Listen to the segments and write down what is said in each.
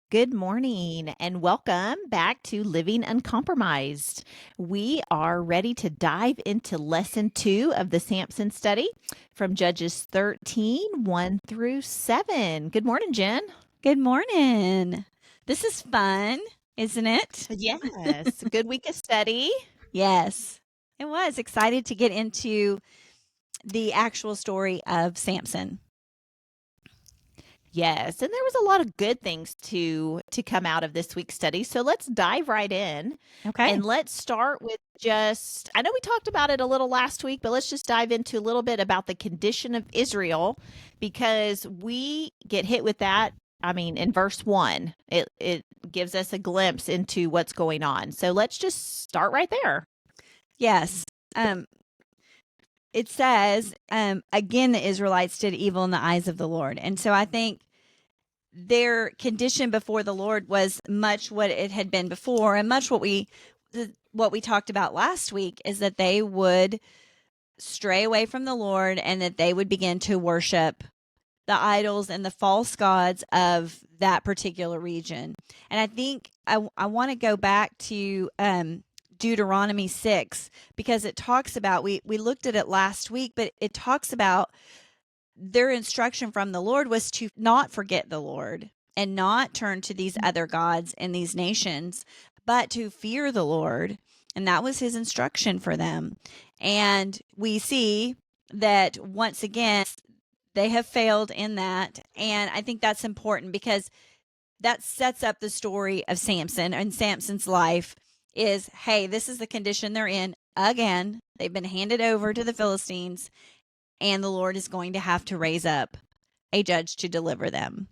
Good morning and welcome back to Living Uncompromised. We are ready to dive into lesson 2 of the Samson study from Judges 13, 1 through 7. Good morning, Jen. Good morning. This is fun, isn't it? Yes, good week of study. Yes, it was excited to get into the actual story of Samson. Yes, and there was a lot of good things to come out of this week's study. So let's dive right in. Okay. And let's start with just I know we talked about it a little last week, but let's just dive into a little bit about the condition of Israel because we get hit with that. I mean, in verse 1, it gives us a glimpse into what's going on. So let's just start right there. Yes. It says, again, the Israelites did evil in the eyes of the Lord. And so I think their condition before the Lord was much what it had been before, and much what we talked about last week is that they would stray away from the Lord and that they would begin to worship the idols and the false gods of that particular region. And I think I want to go back to Deuteronomy 6 because it talks about, we looked at it last week, but it talks about their instruction from the Lord was to not forget the Lord and not turn to these other gods in these nations, but to fear the Lord. And that was his instruction for them. And we see that once again, they have failed in that. And I think that's important because that sets up the story of Samson and Samson's life is, hey, this is the condition they're in again. They've been handed over to the Philistines, and the Lord is going to have to raise up a judge to deliver them.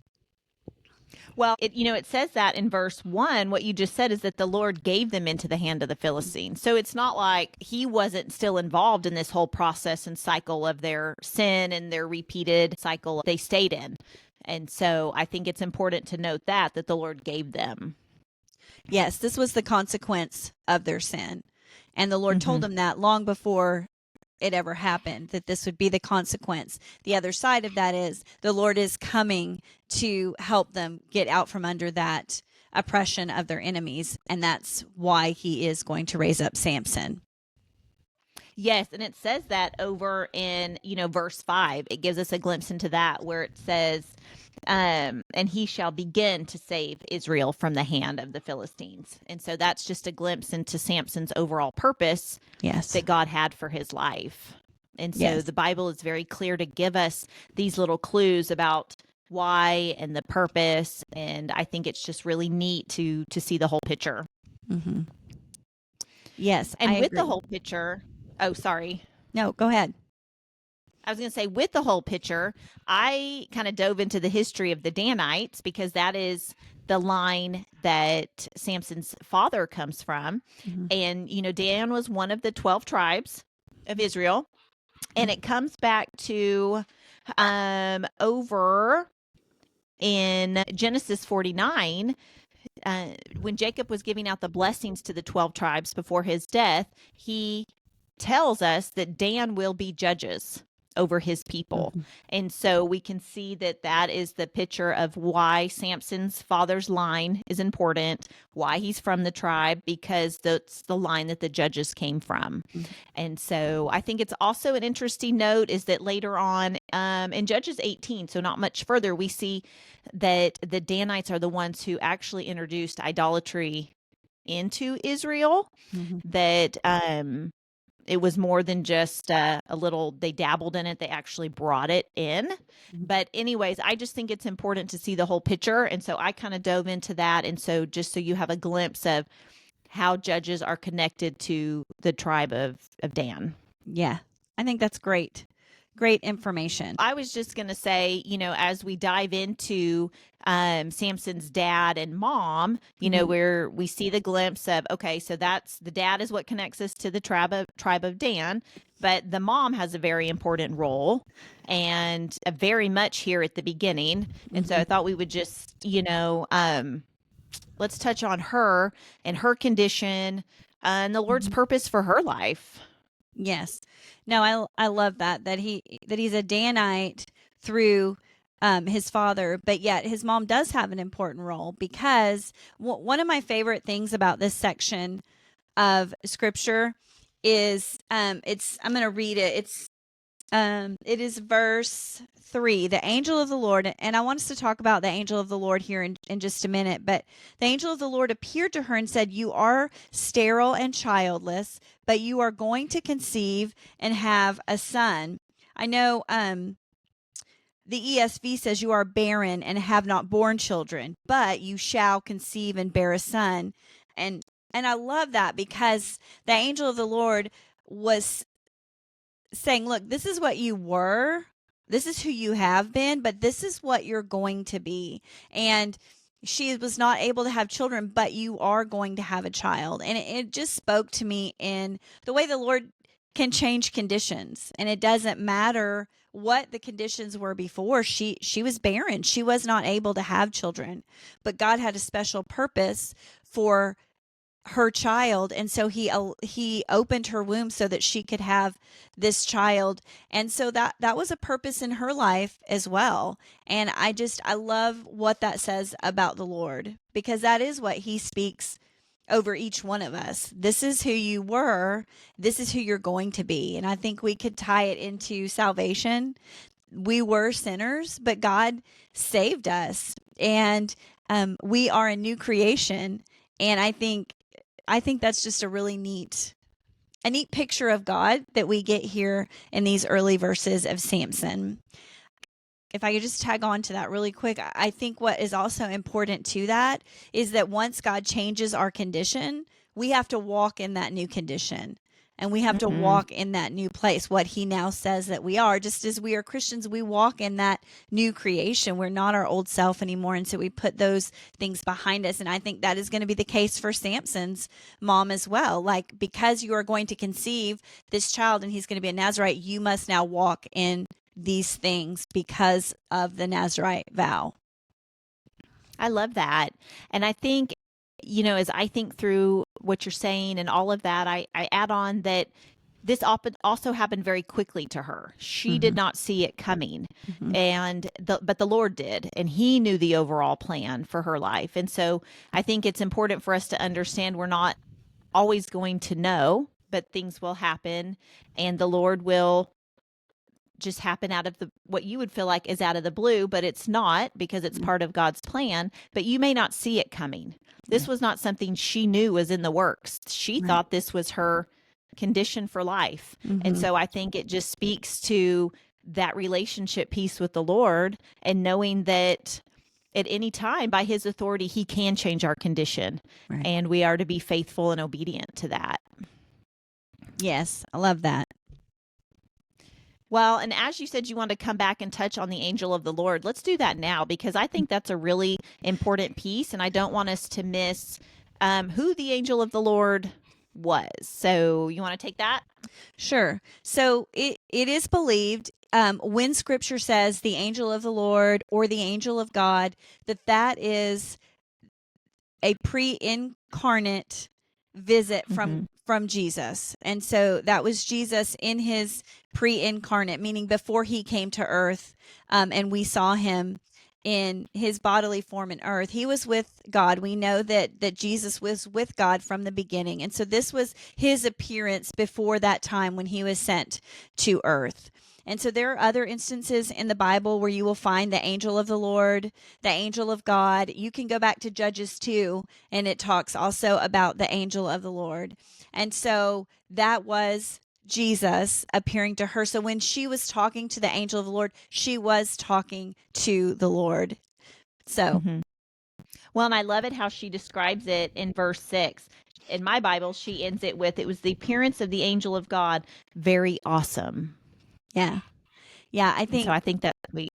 Well, it says that in verse 1, what you just said is that the Lord gave them into the hand of the Philistines. So it's not like he wasn't still involved in this whole process and cycle of their sin and their repeated cycle they stayed in. And so I think it's important to note that the Lord gave them. Yes, this was the consequence of their sin. And the Lord told them that long before it ever happened, that this would be the consequence. The other side of that is the Lord is coming to help them get out from under that oppression of their enemies. And that's why he is going to raise up Samson. Yes, and it says that over in, verse 5. It gives us a glimpse into that where it says, and he shall begin to save Israel from the hand of the Philistines. And so that's just a glimpse into Samson's overall purpose that God had for his life. And so the Bible is very clear to give us these little clues about why and the purpose. And I think it's just really neat to see the whole picture. Mm-hmm. Yes. And with the whole picture, oh, sorry. No, go ahead. I was going to say, with the whole picture, I kind of dove into the history of the Danites because that is the line that Samson's father comes from. Mm-hmm. And, Dan was one of the 12 tribes of Israel. And it comes back to over in Genesis 49, when Jacob was giving out the blessings to the 12 tribes before his death, he tells us that Dan will be judges over his people. Mm-hmm. And so we can see that is the picture of why Samson's father's line is important, why he's from the tribe, because that's the line that the judges came from. Mm-hmm. And so I think it's also an interesting note is that later on in Judges 18, so not much further, we see that the Danites are the ones who actually introduced idolatry into Israel, mm-hmm. that it was more than just a little, they dabbled in it. They actually brought it in. Mm-hmm. But anyways, I just think it's important to see the whole picture. And so I kind of dove into that. And so just so you have a glimpse of how judges are connected to the tribe of Dan. Yeah, I think that's great. Great information. I was just going to say, as we dive into Samson's dad and mom, mm-hmm. where we see the glimpse of, okay, so that's the dad is what connects us to the tribe of Dan, but the mom has a very important role and very much here at the beginning. And mm-hmm. so I thought we would just, let's touch on her and her condition and the Lord's mm-hmm. purpose for her life. Yes. No, I love that he's a Danite through his father, but yet his mom does have an important role because one of my favorite things about this section of scripture is I'm going to read it. It is verse 3, the angel of the Lord. And I want us to talk about the angel of the Lord here in just a minute. But the angel of the Lord appeared to her and said, "You are sterile and childless, but you are going to conceive and have a son." I know the ESV says, "You are barren and have not borne children, but you shall conceive and bear a son." And I love that because the angel of the Lord was saying, look, this is what you were, this is who you have been, but this is what you're going to be. And she was not able to have children, but you are going to have a child. And it just spoke to me in the way the Lord can change conditions. And it doesn't matter what the conditions were before. She was barren. She was not able to have children, but God had a special purpose for her child, and so he opened her womb so that she could have this child. And so that was a purpose in her life as well. And I love what that says about the Lord, because that is what he speaks over each one of us. This is who you were, this is who you're going to be. And I think we could tie it into salvation. We were sinners, but God saved us, and we are a new creation. And I think that's just a really neat picture of God that we get here in these early verses of Samson. If I could just tag on to that really quick, I think what is also important to that is that once God changes our condition, we have to walk in that new condition. And we have to walk in that new place, what he now says that we are. Just as we are Christians, we walk in that new creation. We're not our old self anymore. And so we put those things behind us. And I think that is going to be the case for Samson's mom as well. Like, because you are going to conceive this child and he's going to be a Nazarite, you must now walk in these things because of the Nazarite vow. I love that. And I think, as I think through what you're saying and all of that, I add on that this also happened very quickly to her. She did not see it coming, but the Lord did, and he knew the overall plan for her life. And so I think it's important for us to understand we're not always going to know, but things will happen, and the Lord will just happen out of what you would feel like is out of the blue, but it's not, because it's part of God's plan, but you may not see it coming. This was not something she knew was in the works. She thought this was her condition for life. And so I think it just speaks to that relationship piece with the Lord, and knowing that at any time, by his authority, he can change our condition, and we are to be faithful and obedient to that. Yes, I love that. Well, and as you said, you want to come back and touch on the angel of the Lord. Let's do that now, because I think that's a really important piece, and I don't want us to miss who the angel of the Lord was. So you want to take that? Sure. So it is believed when Scripture says the angel of the Lord or the angel of God, that is a pre-incarnate visit from Jesus. And so that was Jesus in his pre-incarnate, meaning before he came to earth, and we saw him in his bodily form in earth. He was with God. We know that Jesus was with God from the beginning. And so this was his appearance before that time when he was sent to earth. And so there are other instances in the Bible where you will find the angel of the Lord, the angel of God. You can go back to Judges 2, and it talks also about the angel of the Lord. And so that was Jesus appearing to her. So when she was talking to the angel of the Lord, she was talking to the Lord. So, well, and I love it how she describes it in verse 6. In my Bible, she ends it with, "It was the appearance of the angel of God, very awesome." Yeah, I think that's sweet.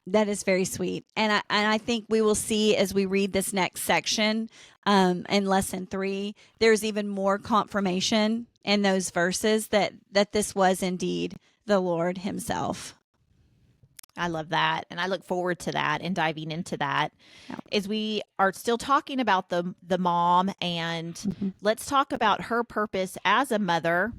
That is very sweet. And I think we will see as we read this next section in lesson 3, there's even more confirmation in those verses that this was indeed the Lord himself. I love that. And I look forward to that and diving into that as we are still talking about the mom. And let's talk about her purpose as a mother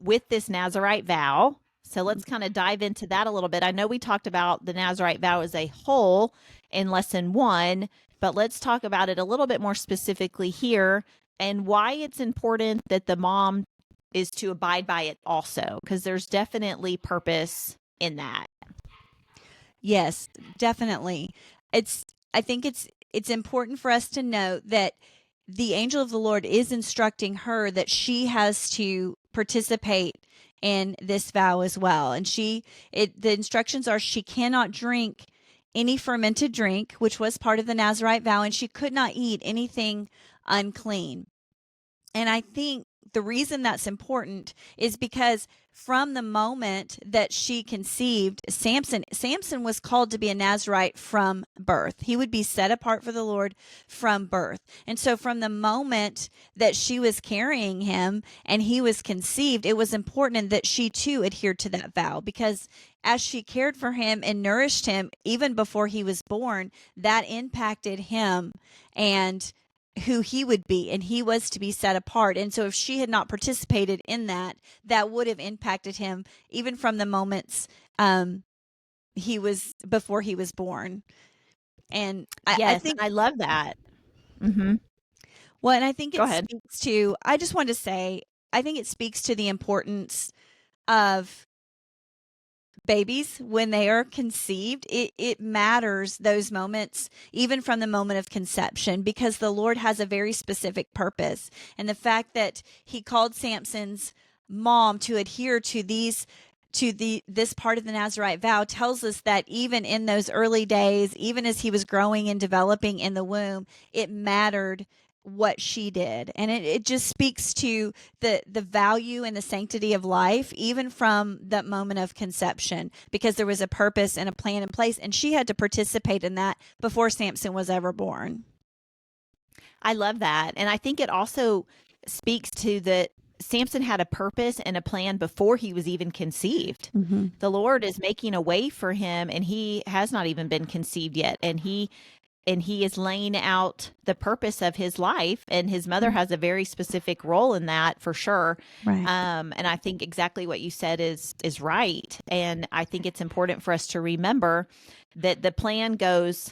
with this Nazarite vow. So let's kind of dive into that a little bit. I know we talked about the Nazarite vow as a whole in lesson 1, but let's talk about it a little bit more specifically here and why it's important that the mom is to abide by it also, because there's definitely purpose in that. Yes, definitely. I think it's important for us to note that the angel of the Lord is instructing her that she has to participate in this vow as well. And the instructions are she cannot drink any fermented drink, which was part of the Nazarite vow, and she could not eat anything unclean. And I think the reason that's important is because from the moment that she conceived, Samson was called to be a Nazarite from birth. He would be set apart for the Lord from birth. And so from the moment that she was carrying him and he was conceived, it was important that she too adhered to that vow, because as she cared for him and nourished him even before he was born, that impacted him and who he would be, and he was to be set apart. And so if she had not participated in that, that would have impacted him even from the moments before he was born. And I Yes, think I love that. Mm-hmm. well, and I think Go it ahead. speaks to, I just wanted to say, I think it speaks to the importance of babies when they are conceived. It matters, those moments, even from the moment of conception, because the Lord has a very specific purpose. And the fact that he called Samson's mom to adhere to this part of the Nazarite vow tells us that even in those early days, even as he was growing and developing in the womb, it mattered what she did. And it just speaks to the value and the sanctity of life, even from that moment of conception, because there was a purpose and a plan in place, and she had to participate in that before Samson was ever born. I love that. And I think it also speaks to that Samson had a purpose and a plan before he was even conceived. Mm-hmm. The Lord is making a way for him, and he has not even been conceived yet. And he is laying out the purpose of his life, and his mother has a very specific role in that for sure. Right. And I think exactly what you said is right. And I think it's important for us to remember that the plan goes,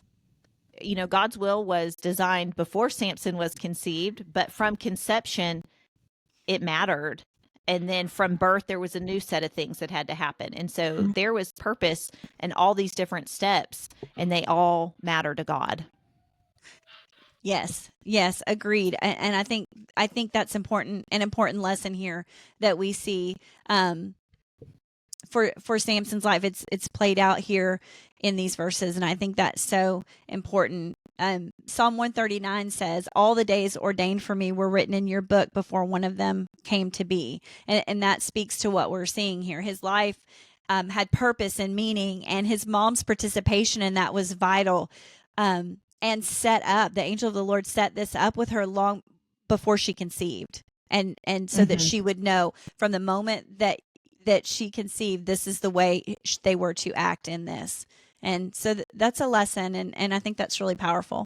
God's will was designed before Samson was conceived, but from conception, it mattered. And then from birth, there was a new set of things that had to happen. And so there was purpose in all these different steps, and they all matter to God. Yes, yes, agreed. And I think that's important, an important lesson here that we see for Samson's life. It's played out here in these verses, and I think that's so important. Psalm 139 says, "All the days ordained for me were written in your book before one of them came to be," and that speaks to what we're seeing here. His life had purpose and meaning, and his mom's participation in that was vital. And set up, the angel of the Lord set this up with her long before she conceived, and so that she would know from the moment that she conceived, this is the way they were to act in this. And so that's a lesson, and I think that's really powerful.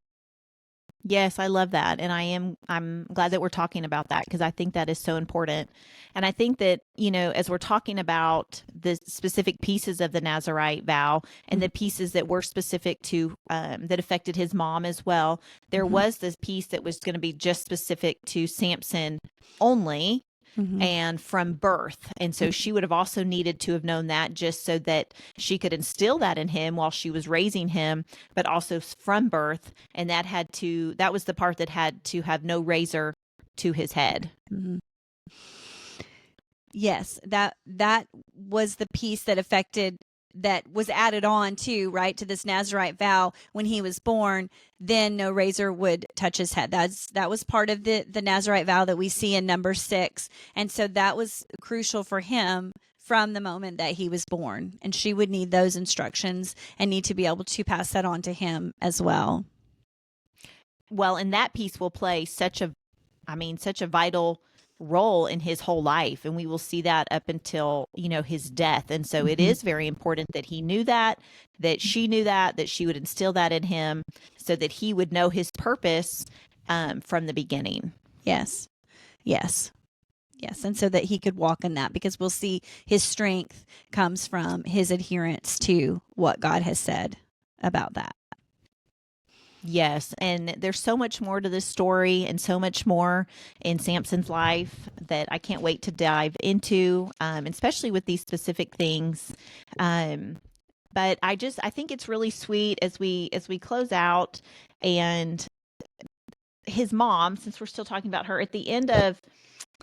Yes, I love that. And I'm glad that we're talking about that, because I think that is so important. And I think that, as we're talking about the specific pieces of the Nazarite vow and the pieces that were specific to, that affected his mom as well, there was this piece that was going to be just specific to Samson only. And from birth. And so she would have also needed to have known that, just so that she could instill that in him while she was raising him, but also from birth. And that was the part that had to have no razor to his head. Mm-hmm. Yes, that was the piece that was added on to, right, to this Nazarite vow when he was born. Then no razor would touch his head. That was part of the Nazarite vow that we see in number 6. And so that was crucial for him from the moment that he was born. And she would need those instructions and need to be able to pass that on to him as well. Well, and that piece will play such a vital role in his whole life, and we will see that up until his death. And so it is very important that he knew that she knew that she would instill that in him, so that he would know his purpose from the beginning. Yes Yes, and so that he could walk in that, because we'll see his strength comes from his adherence to what God has said about that. Yes, and there's so much more to this story and so much more in Samson's life that I can't wait to dive into, especially with these specific things. But I think it's really sweet as we close out, and his mom, since we're still talking about her, at the end of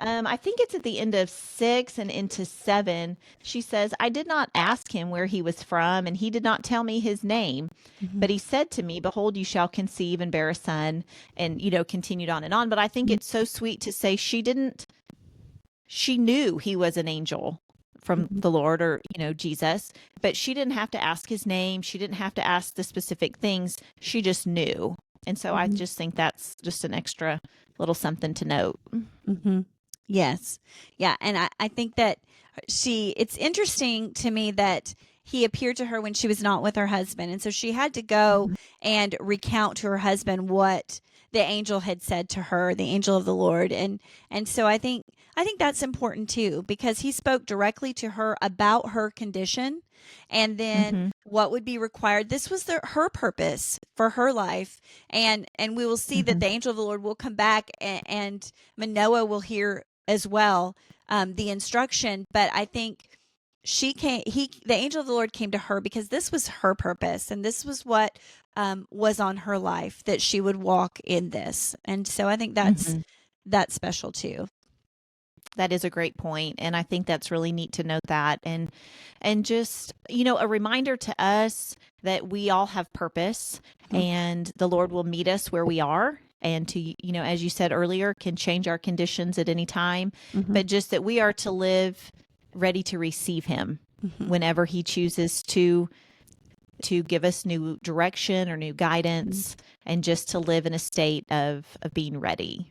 I think it's at the end of 6 and into 7, she says, I did not ask him where he was from, and he did not tell me his name. Mm-hmm. But he said to me, behold, you shall conceive and bear a son, and, continued on and on. But I think it's so sweet to say she knew he was an angel from the Lord, or, Jesus, but she didn't have to ask his name. She didn't have to ask the specific things. She just knew. And so I just think that's just an extra little something to note. Mm-hmm. Yes. Yeah. And I think that it's interesting to me that he appeared to her when she was not with her husband. And so she had to go and recount to her husband what the angel had said to her, the angel of the Lord. And so I think that's important too, because he spoke directly to her about her condition, and then what would be required. This was her purpose for her life. And we will see that the angel of the Lord will come back, and Manoah will hear as well the instruction. But I think the angel of the Lord came to her because this was her purpose, and this was what was on her life, that she would walk in this. And so I think that's special too. That is a great point, and I think that's really neat to note that, and just a reminder to us that we all have purpose, and the Lord will meet us where we are, and to as you said earlier, can change our conditions at any time, but just that we are to live ready to receive Him whenever He chooses to give us new direction or new guidance, and just to live in a state of being ready.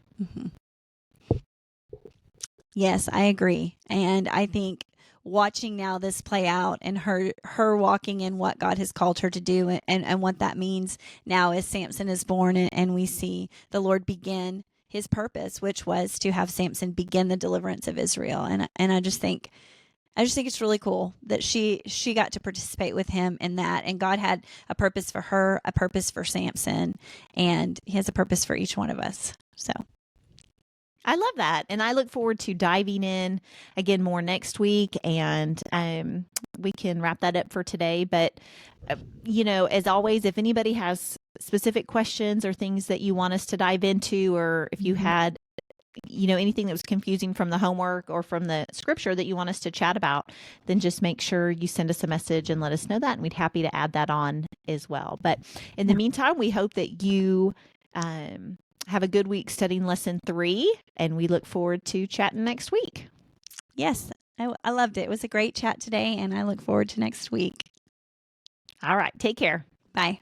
Yes, I agree. And I think watching now this play out, and her walking in what God has called her to do, and what that means now as Samson is born, and we see the Lord begin his purpose, which was to have Samson begin the deliverance of Israel. And I just think it's really cool that she got to participate with him in that. And God had a purpose for her, a purpose for Samson, and He has a purpose for each one of us. So I love that. And I look forward to diving in again more next week, and we can wrap that up for today. But, as always, if anybody has specific questions or things that you want us to dive into, or if you had, anything that was confusing from the homework or from the scripture that you want us to chat about, then just make sure you send us a message and let us know that. And we'd be happy to add that on as well. But in the meantime, we hope that you have a good week studying lesson 3, and we look forward to chatting next week. Yes, I loved it. It was a great chat today, and I look forward to next week. All right. Take care. Bye.